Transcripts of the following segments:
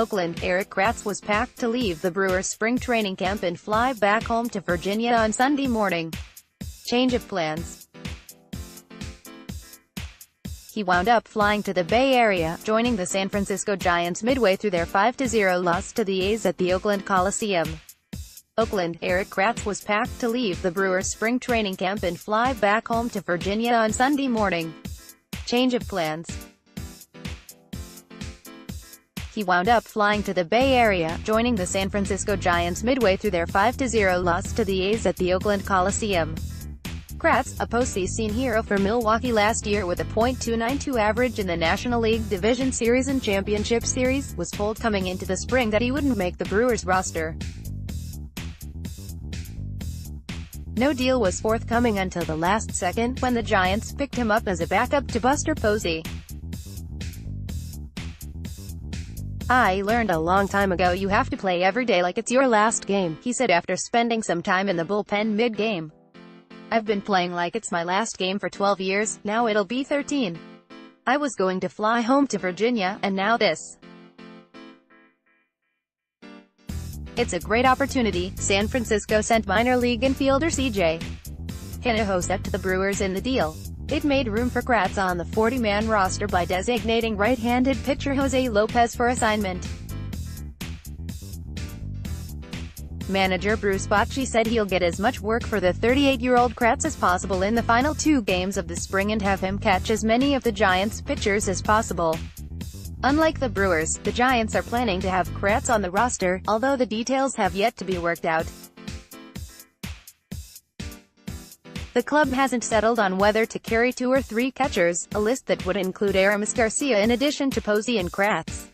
OAKLAND Erik Kratz was packed to leave the Brewers Spring Training camp and fly back home to Virginia on Sunday morning. Change of plans. He wound up flying to the Bay Area, joining the San Francisco Giants midway through their 5-0 loss to the A's at the Oakland Coliseum. OAKLAND Erik Kratz was packed to leave the Brewers Spring Training camp and fly back home to Virginia on Sunday morning. Change of plans. He wound up flying to the Bay Area, joining the San Francisco Giants midway through their 5-0 loss to the A's at the Oakland Coliseum. Kratz, a postseason hero for Milwaukee last year with a .292 average in the National League Division Series and Championship Series, was told coming into the spring that he wouldn't make the Brewers roster. No deal was forthcoming until the last second, when the Giants picked him up as a backup to Buster Posey. "I learned a long time ago you have to play every day like it's your last game," he said after spending some time in the bullpen mid-game. "I've been playing like it's my last game for 12 years, now it'll be 13. I was going to fly home to Virginia, and now this. It's a great opportunity." San Francisco sent minor league infielder C.J. Hinojo set to the Brewers in the deal. It made room for Kratz on the 40-man roster by designating right-handed pitcher Jose Lopez for assignment. Manager Bruce Bochy said he'll get as much work for the 38-year-old Kratz as possible in the final 2 games of the spring and have him catch as many of the Giants' pitchers as possible. Unlike the Brewers, the Giants are planning to have Kratz on the roster, although the details have yet to be worked out. The club hasn't settled on whether to carry 2 or 3 catchers, a list that would include Aramis Garcia in addition to Posey and Kratz.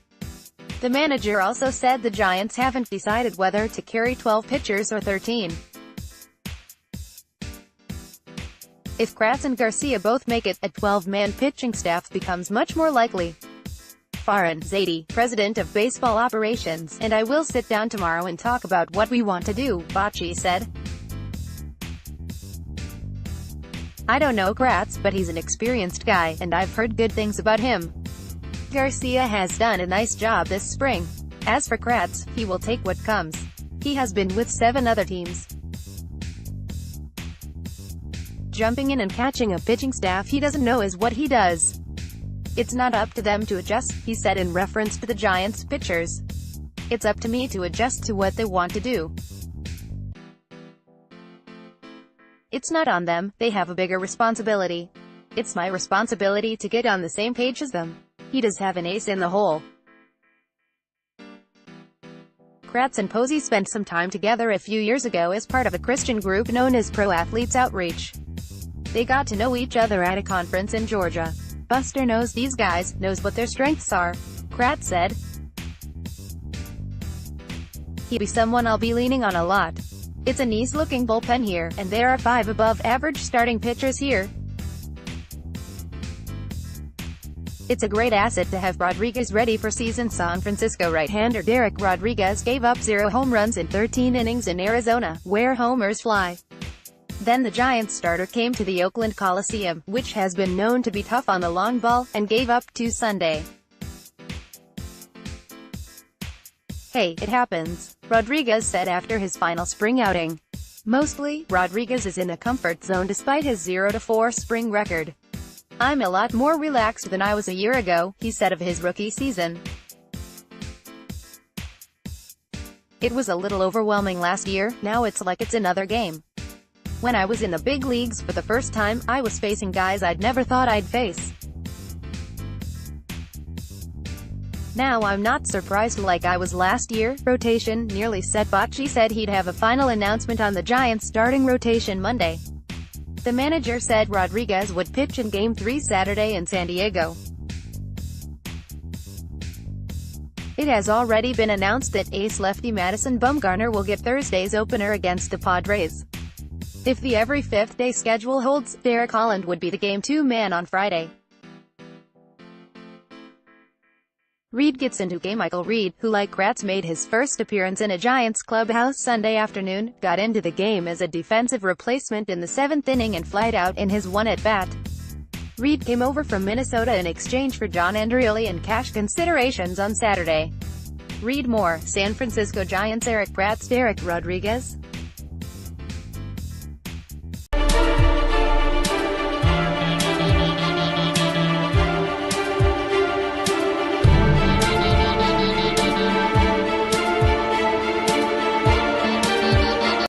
The manager also said the Giants haven't decided whether to carry 12 pitchers or 13. If Kratz and Garcia both make it, a 12-man pitching staff becomes much more likely. Farhan Zaidi, president of baseball operations, "and I will sit down tomorrow and talk about what we want to do," Bochy said. "I don't know Kratz, but he's an experienced guy, and I've heard good things about him. Garcia has done a nice job this spring. As for Kratz, he will take what comes. He has been with 7 other teams. Jumping in and catching a pitching staff he doesn't know is what he does. It's not up to them to adjust," he said in reference to the Giants' pitchers. "It's up to me to adjust to what they want to do. It's not on them, they have a bigger responsibility. It's my responsibility to get on the same page as them." He does have an ace in the hole. Kratz and Posey spent some time together a few years ago as part of a Christian group known as Pro Athletes Outreach. They got to know each other at a conference in Georgia. "Buster knows these guys, knows what their strengths are," Kratz said. "He'll be someone I'll be leaning on a lot. It's a nice-looking bullpen here, and there are 5 above-average starting pitchers here. It's a great asset to have Rodriguez ready for season." San Francisco right-hander Derek Rodriguez gave up 0 home runs in 13 innings in Arizona, where homers fly. Then the Giants starter came to the Oakland Coliseum, which has been known to be tough on the long ball, and gave up 2 Sunday. "Hey, it happens," Rodriguez said after his final spring outing. Mostly, Rodriguez is in a comfort zone despite his 0-4 spring record. "I'm a lot more relaxed than I was a year ago," he said of his rookie season. "It was a little overwhelming last year, now it's like it's another game. When I was in the big leagues for the first time, I was facing guys I'd never thought I'd face. Now I'm not surprised like I was last year." Rotation nearly set. Bochy said he'd have a final announcement on the Giants' starting rotation Monday. The manager said Rodriguez would pitch in Game 3 Saturday in San Diego. It has already been announced that ace lefty Madison Bumgarner will get Thursday's opener against the Padres. If the every 5th day schedule holds, Derek Holland would be the Game 2 man on Friday. Reed gets into game. Michael Reed, who like Kratz made his first appearance in a Giants clubhouse Sunday afternoon, got into the game as a defensive replacement in the 7th inning and flied out in his one at-bat. Reed came over from Minnesota in exchange for John Andrioli and cash considerations on Saturday. Read more. San Francisco Giants Erik Kratz, Derek Rodriguez.